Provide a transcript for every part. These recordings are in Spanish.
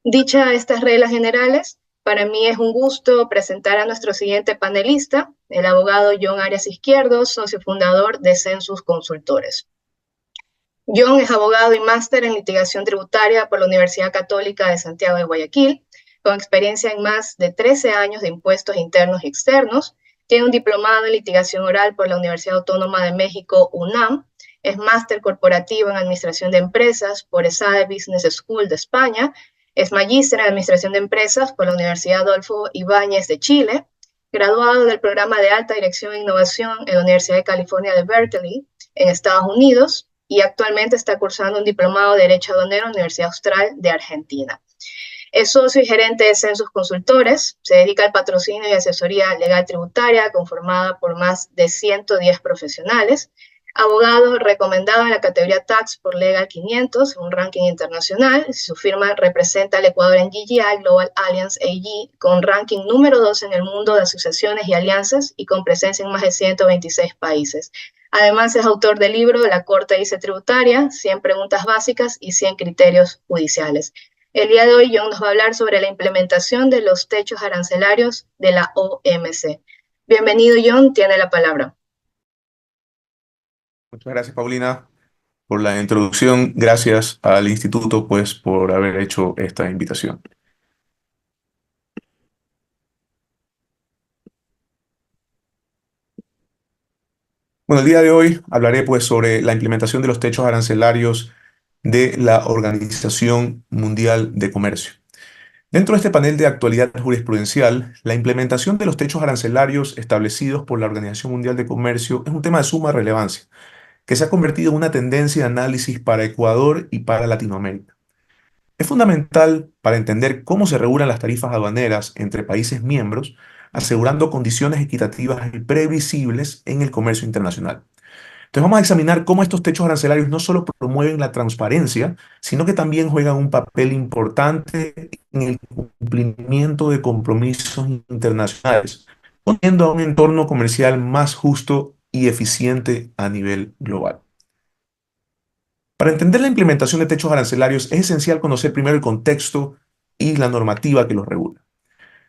Dichas estas reglas generales, para mí es un gusto presentar a nuestro siguiente panelista, el abogado John Arias Izquierdo, socio fundador de Census Consultores. John es abogado y máster en litigación tributaria por la Universidad Católica de Santiago de Guayaquil, con experiencia en más de 13 años de impuestos internos y externos. Tiene un diplomado en litigación oral por la Universidad Autónoma de México, UNAM. Es máster corporativo en administración de empresas por ESADE Business School de España. Es magíster en administración de empresas por la Universidad Adolfo Ibáñez de Chile. Graduado del programa de alta dirección e innovación en la Universidad de California de Berkeley, en Estados Unidos, y actualmente está cursando un diplomado de Derecho Aduanero en la Universidad Austral de Argentina. Es socio y gerente de Census Consultores, se dedica al patrocinio y asesoría legal tributaria conformada por más de 110 profesionales, abogado recomendado en la categoría Tax por Legal 500, un ranking internacional. Su firma representa al Ecuador en GGI Global Alliance AG, con ranking número 2 en el mundo de asociaciones y alianzas y con presencia en más de 126 países. Además, es autor del libro La Corte dice tributaria, 100 preguntas básicas y 100 criterios judiciales. El día de hoy, John nos va a hablar sobre la implementación de los techos arancelarios de la OMC. Bienvenido, John, tiene la palabra. Muchas gracias, Paulina, por la introducción. Gracias al instituto, pues, por haber hecho esta invitación. Bueno, el día de hoy hablaré, pues, sobre la implementación de los techos arancelarios de la Organización Mundial de Comercio. Dentro de este panel de actualidad jurisprudencial, la implementación de los techos arancelarios establecidos por la Organización Mundial de Comercio es un tema de suma relevancia, que se ha convertido en una tendencia de análisis para Ecuador y para Latinoamérica. Es fundamental para entender cómo se regulan las tarifas aduaneras entre países miembros, asegurando condiciones equitativas y previsibles en el comercio internacional. Entonces vamos a examinar cómo estos techos arancelarios no solo promueven la transparencia, sino que también juegan un papel importante en el cumplimiento de compromisos internacionales, poniendo a un entorno comercial más justo y eficiente a nivel global. Para entender la implementación de techos arancelarios es esencial conocer primero el contexto y la normativa que los regula.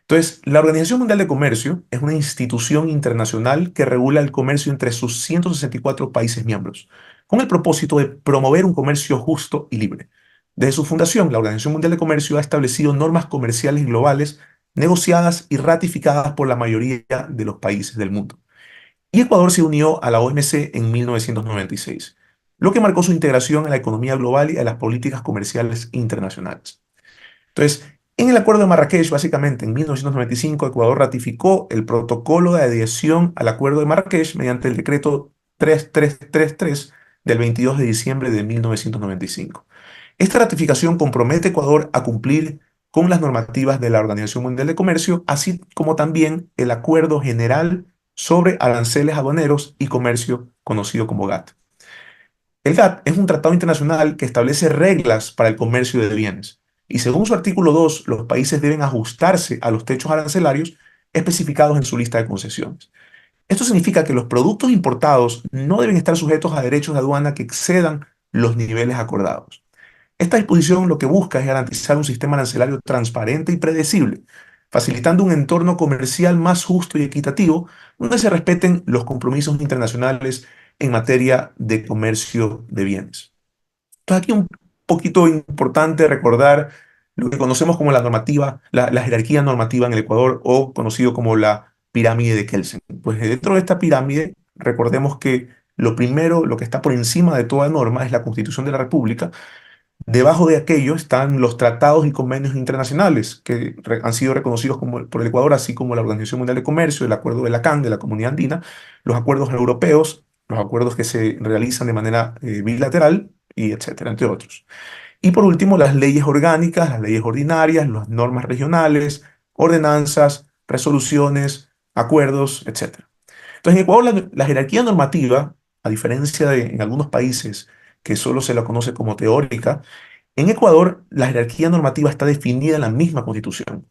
Entonces, la Organización Mundial de Comercio es una institución internacional que regula el comercio entre sus 164 países miembros, con el propósito de promover un comercio justo y libre. Desde su fundación, la Organización Mundial de Comercio ha establecido normas comerciales globales negociadas y ratificadas por la mayoría de los países del mundo. Y Ecuador se unió a la OMC en 1996, lo que marcó su integración a la economía global y a las políticas comerciales internacionales. Entonces, en el Acuerdo de Marrakech, básicamente en 1995, Ecuador ratificó el protocolo de adhesión al Acuerdo de Marrakech mediante el decreto 3333 del 22 de diciembre de 1995. Esta ratificación compromete a Ecuador a cumplir con las normativas de la Organización Mundial de Comercio, así como también el Acuerdo General sobre Aranceles Aduaneros y Comercio, conocido como GATT. El GATT es un tratado internacional que establece reglas para el comercio de bienes y según su artículo 2, los países deben ajustarse a los techos arancelarios especificados en su lista de concesiones. Esto significa que los productos importados no deben estar sujetos a derechos de aduana que excedan los niveles acordados. Esta disposición lo que busca es garantizar un sistema arancelario transparente y predecible, facilitando un entorno comercial más justo y equitativo, donde se respeten los compromisos internacionales en materia de comercio de bienes. Entonces, aquí un poquito importante recordar lo que conocemos como la normativa, la jerarquía normativa en el Ecuador o conocido como la pirámide de Kelsen. Pues dentro de esta pirámide, recordemos que lo primero, lo que está por encima de toda norma es la Constitución de la República. Debajo de aquello están los tratados y convenios internacionales que han sido reconocidos por el Ecuador, así como la Organización Mundial de Comercio, el Acuerdo de la CAN, de la Comunidad Andina, los acuerdos europeos, los acuerdos que se realizan de manera bilateral, y etcétera, entre otros. Y por último, las leyes orgánicas, las leyes ordinarias, las normas regionales, ordenanzas, resoluciones, acuerdos, etcétera. Entonces, en Ecuador la jerarquía normativa, a diferencia de en algunos países que solo se la conoce como teórica, en Ecuador la jerarquía normativa está definida en la misma Constitución,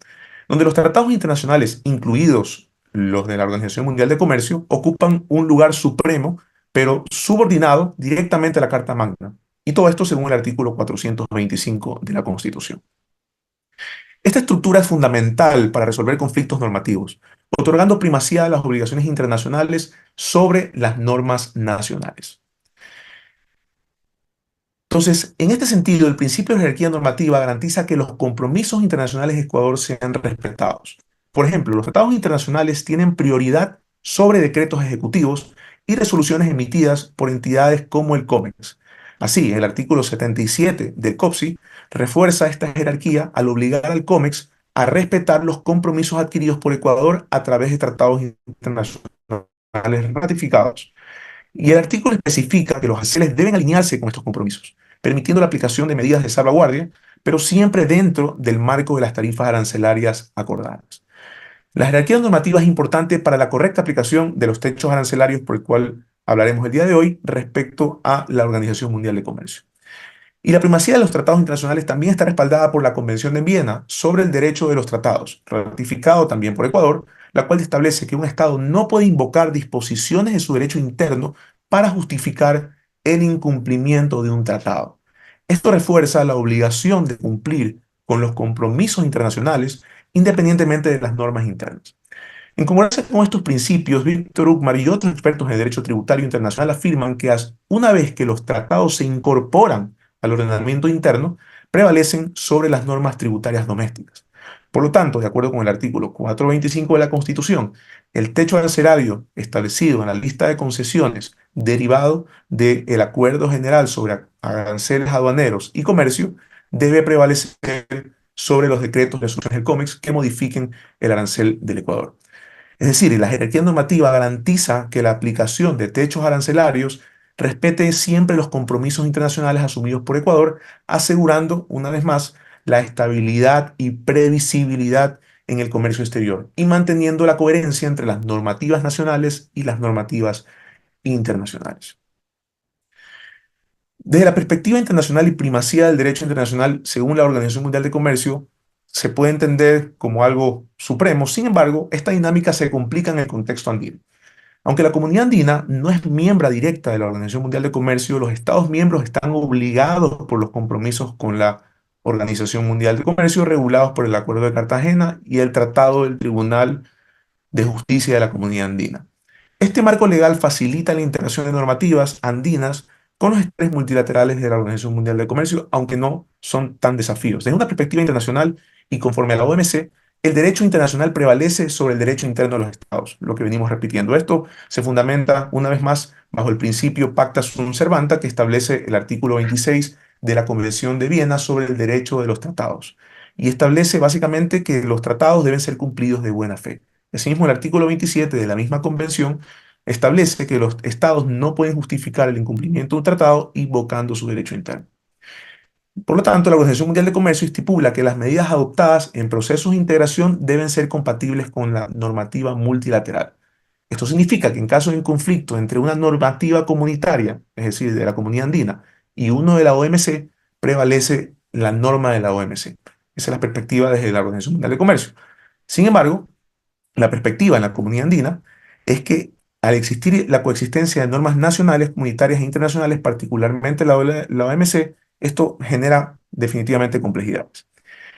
donde los tratados internacionales, incluidos los de la Organización Mundial de Comercio, ocupan un lugar supremo, pero subordinado directamente a la Carta Magna. Y todo esto según el artículo 425 de la Constitución. Esta estructura es fundamental para resolver conflictos normativos, otorgando primacía a las obligaciones internacionales sobre las normas nacionales. Entonces, en este sentido, el principio de jerarquía normativa garantiza que los compromisos internacionales de Ecuador sean respetados. Por ejemplo, los tratados internacionales tienen prioridad sobre decretos ejecutivos y resoluciones emitidas por entidades como el COMEX. Así, el artículo 77 del COPSI refuerza esta jerarquía al obligar al COMEX a respetar los compromisos adquiridos por Ecuador a través de tratados internacionales ratificados. Y el artículo especifica que los aranceles deben alinearse con estos compromisos, permitiendo la aplicación de medidas de salvaguardia, pero siempre dentro del marco de las tarifas arancelarias acordadas. La jerarquía normativa es importante para la correcta aplicación de los techos arancelarios por el cual hablaremos el día de hoy respecto a la Organización Mundial de Comercio. Y la primacía de los tratados internacionales también está respaldada por la Convención de Viena sobre el derecho de los tratados, ratificado también por Ecuador, la cual establece que un Estado no puede invocar disposiciones de su derecho interno para justificar el incumplimiento de un tratado. Esto refuerza la obligación de cumplir con los compromisos internacionales independientemente de las normas internas. En concordancia con estos principios, Víctor Uckmar y otros expertos en derecho tributario internacional afirman que una vez que los tratados se incorporan al ordenamiento interno, prevalecen sobre las normas tributarias domésticas. Por lo tanto, de acuerdo con el artículo 425 de la Constitución, el techo arancelario establecido en la lista de concesiones derivado del Acuerdo General sobre aranceles aduaneros y comercio debe prevalecer sobre los decretos de resoluciones del COMEX que modifiquen el arancel del Ecuador. Es decir, la jerarquía normativa garantiza que la aplicación de techos arancelarios respete siempre los compromisos internacionales asumidos por Ecuador, asegurando, una vez más, la estabilidad y previsibilidad en el comercio exterior y manteniendo la coherencia entre las normativas nacionales y las normativas internacionales. Desde la perspectiva internacional y primacía del derecho internacional, según la Organización Mundial de Comercio, se puede entender como algo supremo. Sin embargo, esta dinámica se complica en el contexto andino. Aunque la comunidad andina no es miembro directa de la Organización Mundial de Comercio, los Estados miembros están obligados por los compromisos con la Organización Mundial de Comercio regulados por el Acuerdo de Cartagena y el Tratado del Tribunal de Justicia de la Comunidad Andina. Este marco legal facilita la integración de normativas andinas con los estándares multilaterales de la Organización Mundial de Comercio, aunque no son tan desafíos. Desde una perspectiva internacional y conforme a la OMC, el derecho internacional prevalece sobre el derecho interno de los estados, lo que venimos repitiendo. Esto se fundamenta, una vez más, bajo el principio Pacta sunt servanda, que establece el artículo 26 de la Convención de Viena sobre el derecho de los tratados, y establece básicamente que los tratados deben ser cumplidos de buena fe. Asimismo, el artículo 27 de la misma convención establece que los estados no pueden justificar el incumplimiento de un tratado invocando su derecho interno. Por lo tanto, la Organización Mundial de Comercio estipula que las medidas adoptadas en procesos de integración deben ser compatibles con la normativa multilateral. Esto significa que en caso de un conflicto entre una normativa comunitaria, es decir, de la Comunidad Andina, y uno de la OMC, prevalece la norma de la OMC. Esa es la perspectiva desde la Organización Mundial de Comercio. Sin embargo, la perspectiva en la Comunidad Andina es que al existir la coexistencia de normas nacionales, comunitarias e internacionales, particularmente la OMC, esto genera definitivamente complejidades.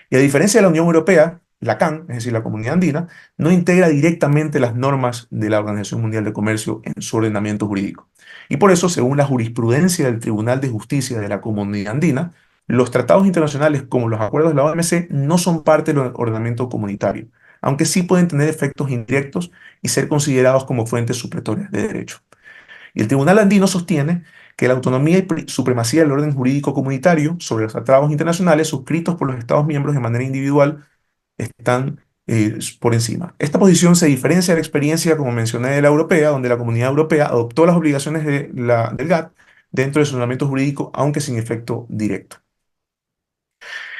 Y a diferencia de la Unión Europea, la CAN, es decir, la Comunidad Andina, no integra directamente las normas de la Organización Mundial de Comercio en su ordenamiento jurídico. Y por eso, según la jurisprudencia del Tribunal de Justicia de la Comunidad Andina, los tratados internacionales como los acuerdos de la OMC no son parte del ordenamiento comunitario, aunque sí pueden tener efectos indirectos y ser considerados como fuentes supletorias de derecho. Y el Tribunal Andino sostiene que la autonomía y supremacía del orden jurídico comunitario sobre los tratados internacionales suscritos por los Estados miembros de manera individual están por encima. Esta posición se diferencia de la experiencia, como mencioné, de la europea, donde la Comunidad Europea adoptó las obligaciones del GATT dentro de su ordenamiento jurídico, aunque sin efecto directo.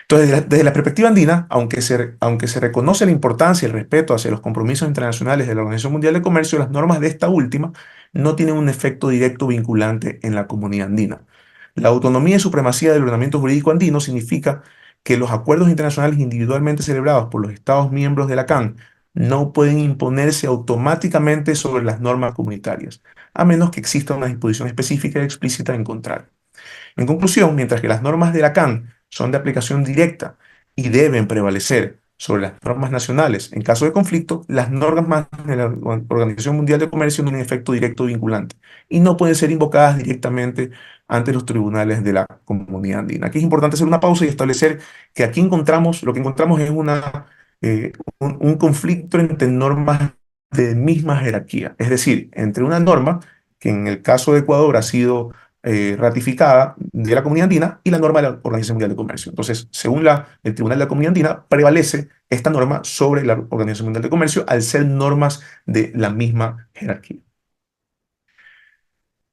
Entonces, desde la perspectiva andina, aunque se reconoce la importancia y el respeto hacia los compromisos internacionales de la Organización Mundial de Comercio, las normas de esta última no tienen un efecto directo vinculante en la comunidad andina. La autonomía y supremacía del ordenamiento jurídico andino significa que los acuerdos internacionales individualmente celebrados por los Estados miembros de la CAN no pueden imponerse automáticamente sobre las normas comunitarias, a menos que exista una disposición específica y explícita en contrario. En conclusión, mientras que las normas de la CAN son de aplicación directa y deben prevalecer sobre las normas nacionales. En caso de conflicto, las normas de la Organización Mundial de Comercio no tienen efecto directo vinculante y no pueden ser invocadas directamente ante los tribunales de la Comunidad Andina. Aquí es importante hacer una pausa y establecer que aquí encontramos, lo que encontramos es un conflicto entre normas de misma jerarquía, es decir, entre una norma que en el caso de Ecuador ha sido ratificada de la Comunidad Andina y la norma de la Organización Mundial de Comercio. Entonces, según el Tribunal de la Comunidad Andina, prevalece esta norma sobre la Organización Mundial de Comercio al ser normas de la misma jerarquía.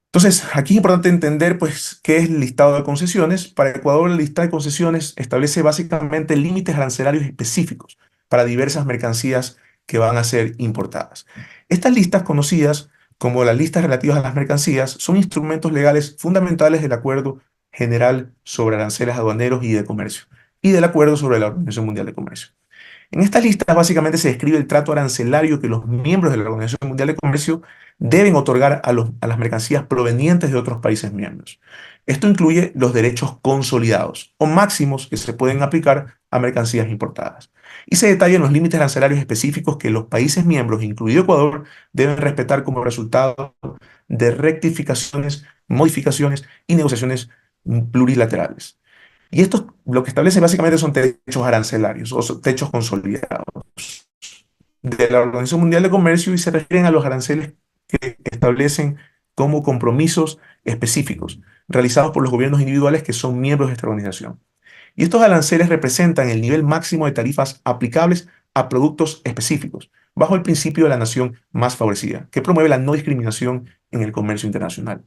Entonces, aquí es importante entender, pues, qué es el listado de concesiones. Para Ecuador, el listado de concesiones establece básicamente límites arancelarios específicos para diversas mercancías que van a ser importadas. Estas listas, conocidas como las listas relativas a las mercancías, son instrumentos legales fundamentales del Acuerdo General sobre Aranceles Aduaneros y de Comercio y del Acuerdo sobre la Organización Mundial de Comercio. En estas listas básicamente se describe el trato arancelario que los miembros de la Organización Mundial de Comercio deben otorgar a las mercancías provenientes de otros países miembros. Esto incluye los derechos consolidados o máximos que se pueden aplicar a mercancías importadas. Y se detallan los límites arancelarios específicos que los países miembros, incluido Ecuador, deben respetar como resultado de rectificaciones, modificaciones y negociaciones plurilaterales. Y esto lo que establece básicamente son techos arancelarios o techos consolidados de la Organización Mundial de Comercio y se refieren a los aranceles que establecen como compromisos específicos realizados por los gobiernos individuales que son miembros de esta organización. Y estos aranceles representan el nivel máximo de tarifas aplicables a productos específicos, bajo el principio de la nación más favorecida, que promueve la no discriminación en el comercio internacional.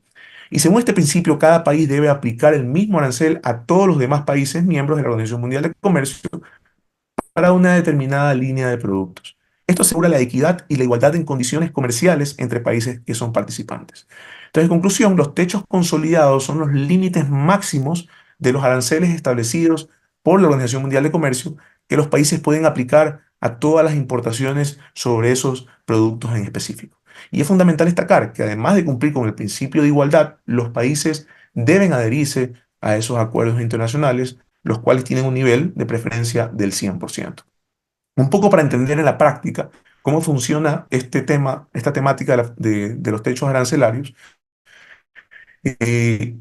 Y según este principio, cada país debe aplicar el mismo arancel a todos los demás países miembros de la Organización Mundial de Comercio para una determinada línea de productos. Esto asegura la equidad y la igualdad en condiciones comerciales entre países que son participantes. Entonces, en conclusión, los techos consolidados son los límites máximos de los aranceles establecidos por la Organización Mundial de Comercio que los países pueden aplicar a todas las importaciones sobre esos productos en específico. Y es fundamental destacar que además de cumplir con el principio de igualdad, los países deben adherirse a esos acuerdos internacionales, los cuales tienen un nivel de preferencia del 100%. Un poco para entender en la práctica cómo funciona este tema, esta temática de los techos arancelarios, eh,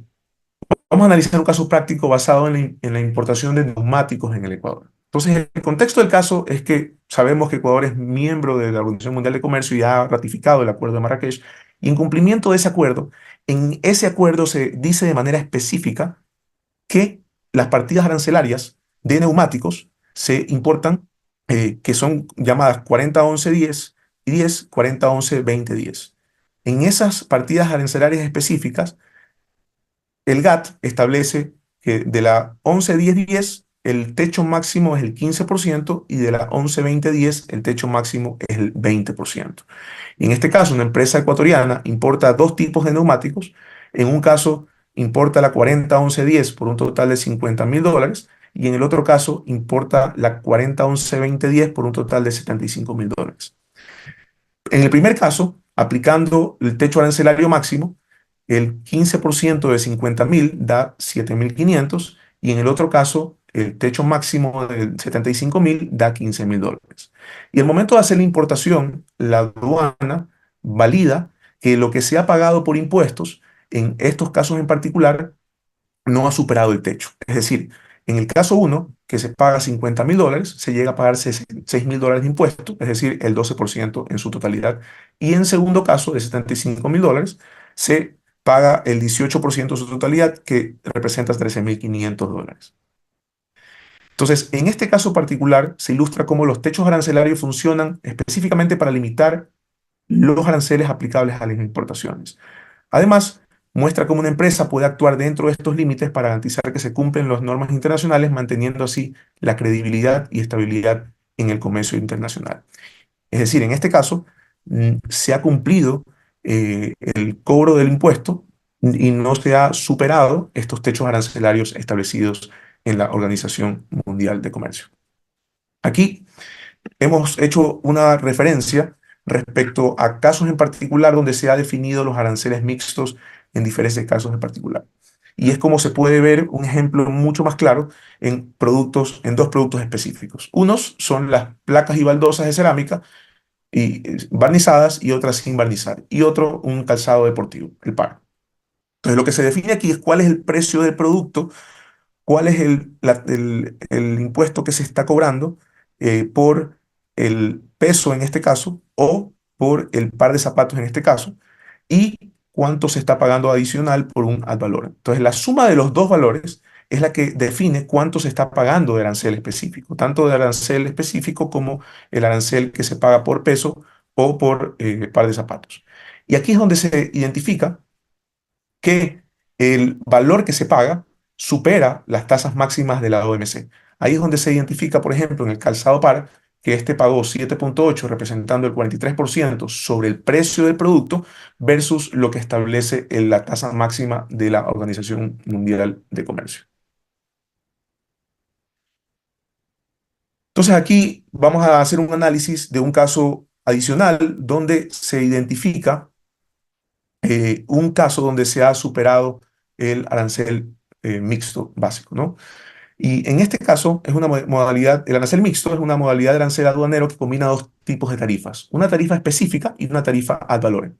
vamos a analizar un caso práctico basado en la importación de neumáticos en el Ecuador. Entonces, el contexto del caso es que sabemos que Ecuador es miembro de la Organización Mundial de Comercio y ha ratificado el Acuerdo de Marrakech, y en cumplimiento de ese acuerdo, en ese acuerdo se dice de manera específica que las partidas arancelarias de neumáticos se importan, que son llamadas 40-11-10 y 10-40-11-20-10. En esas partidas arancelarias específicas, el GATT establece que de la 11-10-10 el techo máximo es el 15% y de la 11-20-10 el techo máximo es el 20%. Y en este caso, una empresa ecuatoriana importa dos tipos de neumáticos. En un caso, importa la 40-11-10 por un total de $50.000 y en el otro caso, importa la 40-11-20-10 por un total de $75.000. En el primer caso, aplicando el techo arancelario máximo, el 15% de 50.000 da 7.500 y en el otro caso, el techo máximo de 75.000 da $15.000. Y al momento de hacer la importación, la aduana valida que lo que se ha pagado por impuestos, en estos casos en particular, no ha superado el techo. Es decir, en el caso uno, que se paga $50.000, se llega a pagar $6.000 de impuestos, es decir, el 12% en su totalidad. Y en segundo caso, de $75.000, se paga el 18% de su totalidad, que representa $13.500. Entonces, en este caso particular, se ilustra cómo los techos arancelarios funcionan específicamente para limitar los aranceles aplicables a las importaciones. Además, muestra cómo una empresa puede actuar dentro de estos límites para garantizar que se cumplen las normas internacionales, manteniendo así la credibilidad y estabilidad en el comercio internacional. Es decir, en este caso, se ha cumplido el cobro del impuesto y no se ha superado estos techos arancelarios establecidos en la Organización Mundial de Comercio. Aquí hemos hecho una referencia respecto a casos en particular donde se ha definido los aranceles mixtos en diferentes casos en particular. Y es como se puede ver un ejemplo mucho más claro en productos, en dos productos específicos. Unos son las placas y baldosas de cerámica y barnizadas y otras sin barnizar. Y otro, un calzado deportivo, el par. Entonces, lo que se define aquí es cuál es el precio del producto, cuál es el impuesto que se está cobrando por el peso en este caso o por el par de zapatos en este caso y cuánto se está pagando adicional por un ad valorem. Entonces, la suma de los dos valores es la que define cuánto se está pagando de arancel específico, tanto de arancel específico como el arancel que se paga por peso o por par de zapatos. Y aquí es donde se identifica que el valor que se paga supera las tasas máximas de la OMC. Ahí es donde se identifica, por ejemplo, en el calzado par, que este pagó 7,8, representando el 43% sobre el precio del producto, versus lo que establece la tasa máxima de la Organización Mundial de Comercio. Entonces aquí vamos a hacer un análisis de un caso adicional donde se identifica un caso donde se ha superado el arancel mixto básico, ¿no? Y en este caso es una modalidad, el arancel mixto es una modalidad de arancel aduanero que combina dos tipos de tarifas, una tarifa específica y una tarifa ad valorem.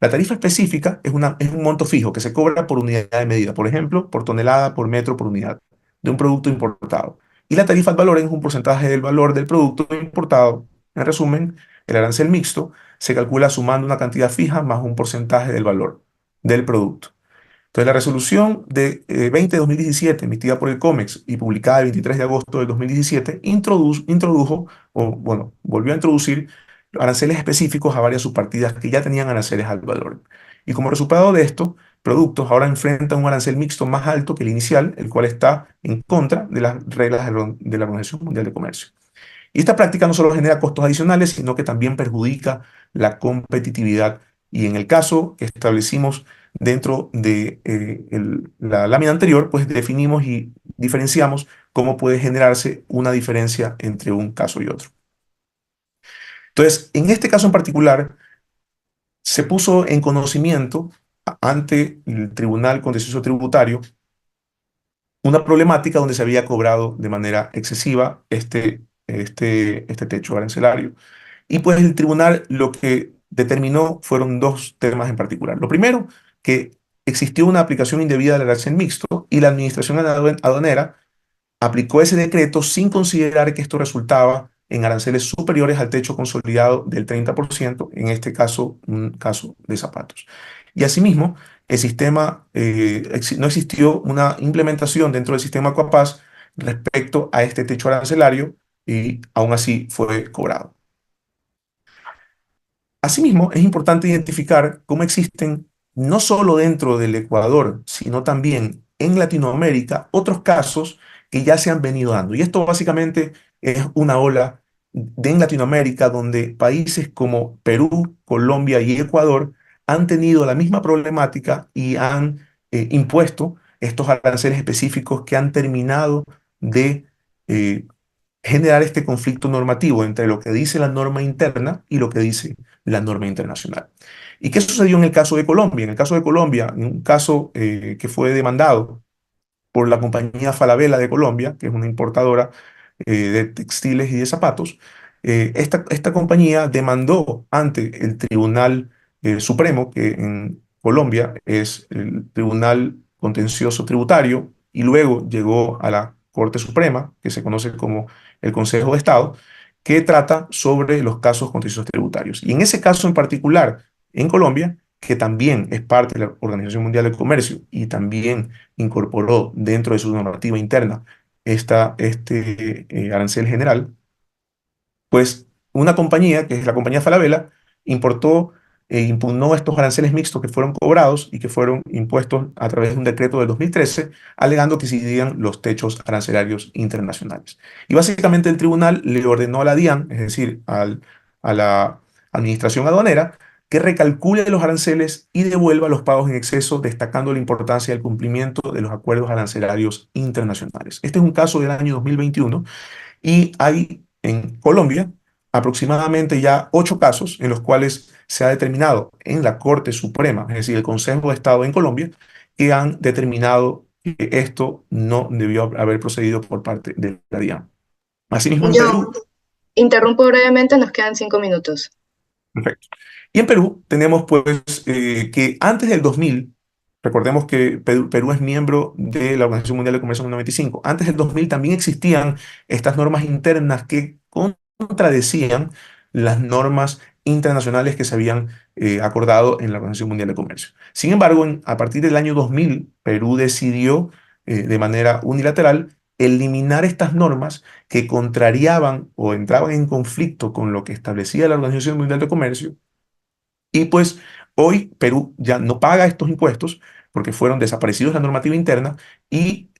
La tarifa específica es un monto fijo que se cobra por unidad de medida, por ejemplo, por tonelada, por metro, por unidad de un producto importado. Y la tarifa ad valorem es un porcentaje del valor del producto importado. En resumen, el arancel mixto se calcula sumando una cantidad fija más un porcentaje del valor del producto. Entonces, la resolución de 20 de 2017, emitida por el COMEX y publicada el 23 de agosto de 2017, introdujo, o bueno, volvió a introducir aranceles específicos a varias subpartidas que ya tenían aranceles al valor. Y como resultado de esto, productos ahora enfrentan un arancel mixto más alto que el inicial, el cual está en contra de las reglas de la Organización Mundial de Comercio. Y esta práctica no solo genera costos adicionales, sino que también perjudica la competitividad. Y en el caso que establecimos dentro de la lámina anterior, pues definimos y diferenciamos cómo puede generarse una diferencia entre un caso y otro. Entonces, en este caso en particular, se puso en conocimiento ante el Tribunal Contencioso Tributario una problemática donde se había cobrado de manera excesiva este techo arancelario. Y pues el tribunal lo que determinó fueron dos temas en particular. Lo primero, que existió una aplicación indebida del arancel mixto y la administración aduanera aplicó ese decreto sin considerar que esto resultaba en aranceles superiores al techo consolidado del 30%, en este caso, un caso de zapatos. Y asimismo, el sistema, no existió una implementación dentro del sistema Coapaz respecto a este techo arancelario y aún así fue cobrado. Asimismo, es importante identificar cómo existen, no solo dentro del Ecuador, sino también en Latinoamérica, otros casos que ya se han venido dando. Y esto básicamente es una ola en Latinoamérica donde países como Perú, Colombia y Ecuador han tenido la misma problemática y han impuesto estos aranceles específicos que han terminado de eh, generar este conflicto normativo entre lo que dice la norma interna y lo que dice la norma internacional. ¿Y qué sucedió en el caso de Colombia? En el caso de Colombia, en un caso que fue demandado por la compañía Falabella de Colombia, que es una importadora de textiles y de zapatos, esta compañía demandó ante el Tribunal Supremo, que en Colombia es el Tribunal Contencioso Tributario, y luego llegó a la Corte Suprema, que se conoce como el Consejo de Estado, que trata sobre los casos contenciosos tributarios. Y en ese caso en particular, en Colombia, que también es parte de la Organización Mundial de Comercio y también incorporó dentro de su normativa interna este arancel general, pues una compañía, que es la compañía Falabella, importó e impugnó estos aranceles mixtos que fueron cobrados y que fueron impuestos a través de un decreto del 2013, alegando que incidían los techos arancelarios internacionales. Y básicamente el tribunal le ordenó a la DIAN, es decir, a la administración aduanera, que recalcule los aranceles y devuelva los pagos en exceso, destacando la importancia del cumplimiento de los acuerdos arancelarios internacionales. Este es un caso del año 2021 y hay en Colombia aproximadamente ya 8 casos en los cuales se ha determinado en la Corte Suprema, es decir, el Consejo de Estado en Colombia, que han determinado que esto no debió haber procedido por parte de la DIAN. Asimismo, en Yo Perú, interrumpo brevemente, nos quedan 5 minutos. perfecto. Y en Perú tenemos pues que antes del 2000, recordemos que Perú es miembro de la Organización Mundial de Comercio en el 95, antes del 2000 también existían estas normas internas que contradecían las normas internacionales que se habían acordado en la Organización Mundial de Comercio. Sin embargo, a partir del año 2000, Perú decidió de manera unilateral eliminar estas normas que contrariaban o entraban en conflicto con lo que establecía la Organización Mundial de Comercio y pues hoy Perú ya no paga estos impuestos porque fueron desaparecidos de la normativa interna y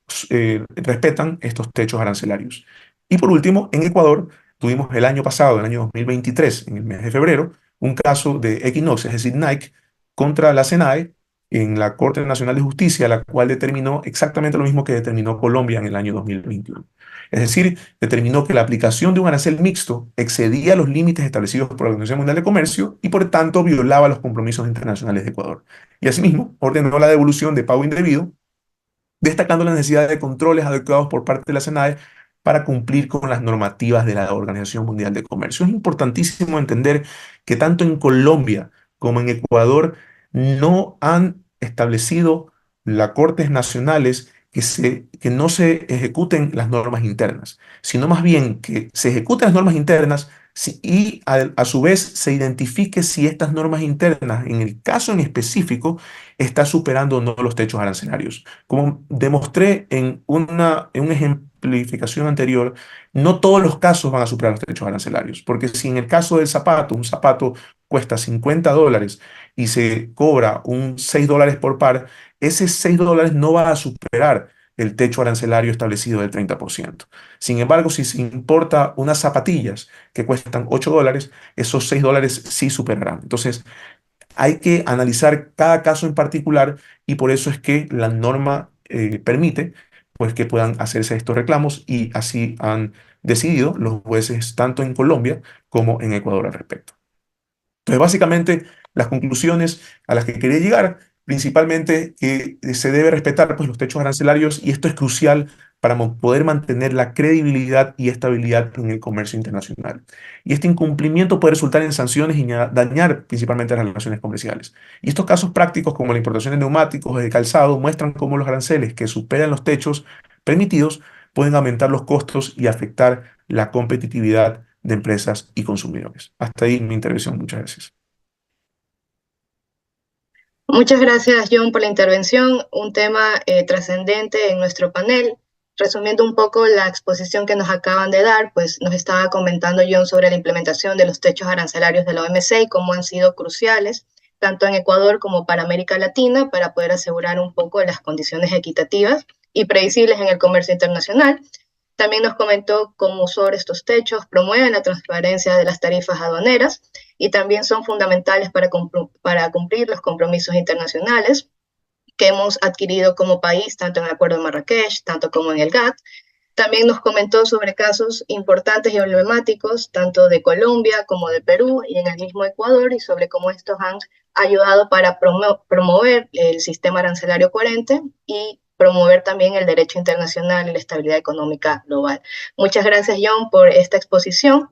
respetan estos techos arancelarios. Y por último, en Ecuador tuvimos el año pasado, el año 2023, en el mes de febrero, un caso de Equinox, es decir, Nike, contra la SENAE en la Corte Nacional de Justicia, la cual determinó exactamente lo mismo que determinó Colombia en el año 2021. Es decir, determinó que la aplicación de un arancel mixto excedía los límites establecidos por la Organización Mundial de Comercio y por tanto violaba los compromisos internacionales de Ecuador. Y asimismo ordenó la devolución de pago indebido, destacando la necesidad de controles adecuados por parte de la SENAE para cumplir con las normativas de la Organización Mundial de Comercio. Es importantísimo entender que tanto en Colombia como en Ecuador no han establecido las cortes nacionales que no se ejecuten las normas internas, sino más bien que se ejecuten las normas internas y a su vez se identifique si estas normas internas, en el caso en específico, está superando o no los techos arancelarios. Como demostré en una ejemplificación anterior, no todos los casos van a superar los techos arancelarios, porque si en el caso del zapato, un zapato cuesta $50 y se cobra un $6 por par, ese $6 no va a superar el techo arancelario establecido del 30%. Sin embargo, si se importa unas zapatillas que cuestan $8, esos $6 sí superarán. Entonces, hay que analizar cada caso en particular y por eso es que la norma permite pues que puedan hacerse estos reclamos y así han decidido los jueces tanto en Colombia como en Ecuador al respecto. Entonces, básicamente, las conclusiones a las que quería llegar, principalmente que se debe respetar pues, los techos arancelarios y esto es crucial para poder mantener la credibilidad y estabilidad en el comercio internacional. Y este incumplimiento puede resultar en sanciones y dañar principalmente las relaciones comerciales. Y estos casos prácticos, como la importación de neumáticos o de calzado, muestran cómo los aranceles que superan los techos permitidos pueden aumentar los costos y afectar la competitividad de empresas y consumidores. Hasta ahí mi intervención. Muchas gracias. Muchas gracias, John, por la intervención. Un tema trascendente en nuestro panel. Resumiendo un poco la exposición que nos acaban de dar, pues nos estaba comentando John sobre la implementación de los techos arancelarios de la OMC y cómo han sido cruciales, tanto en Ecuador como para América Latina, para poder asegurar un poco las condiciones equitativas y previsibles en el comercio internacional. También nos comentó cómo sobre estos techos promueven la transparencia de las tarifas aduaneras y también son fundamentales para cumplir los compromisos internacionales que hemos adquirido como país, tanto en el Acuerdo de Marrakech, tanto como en el GATT. También nos comentó sobre casos importantes y emblemáticos, tanto de Colombia como de Perú y en el mismo Ecuador, y sobre cómo estos han ayudado para promover el sistema arancelario coherente y promover también el derecho internacional y la estabilidad económica global. Muchas gracias, John, por esta exposición.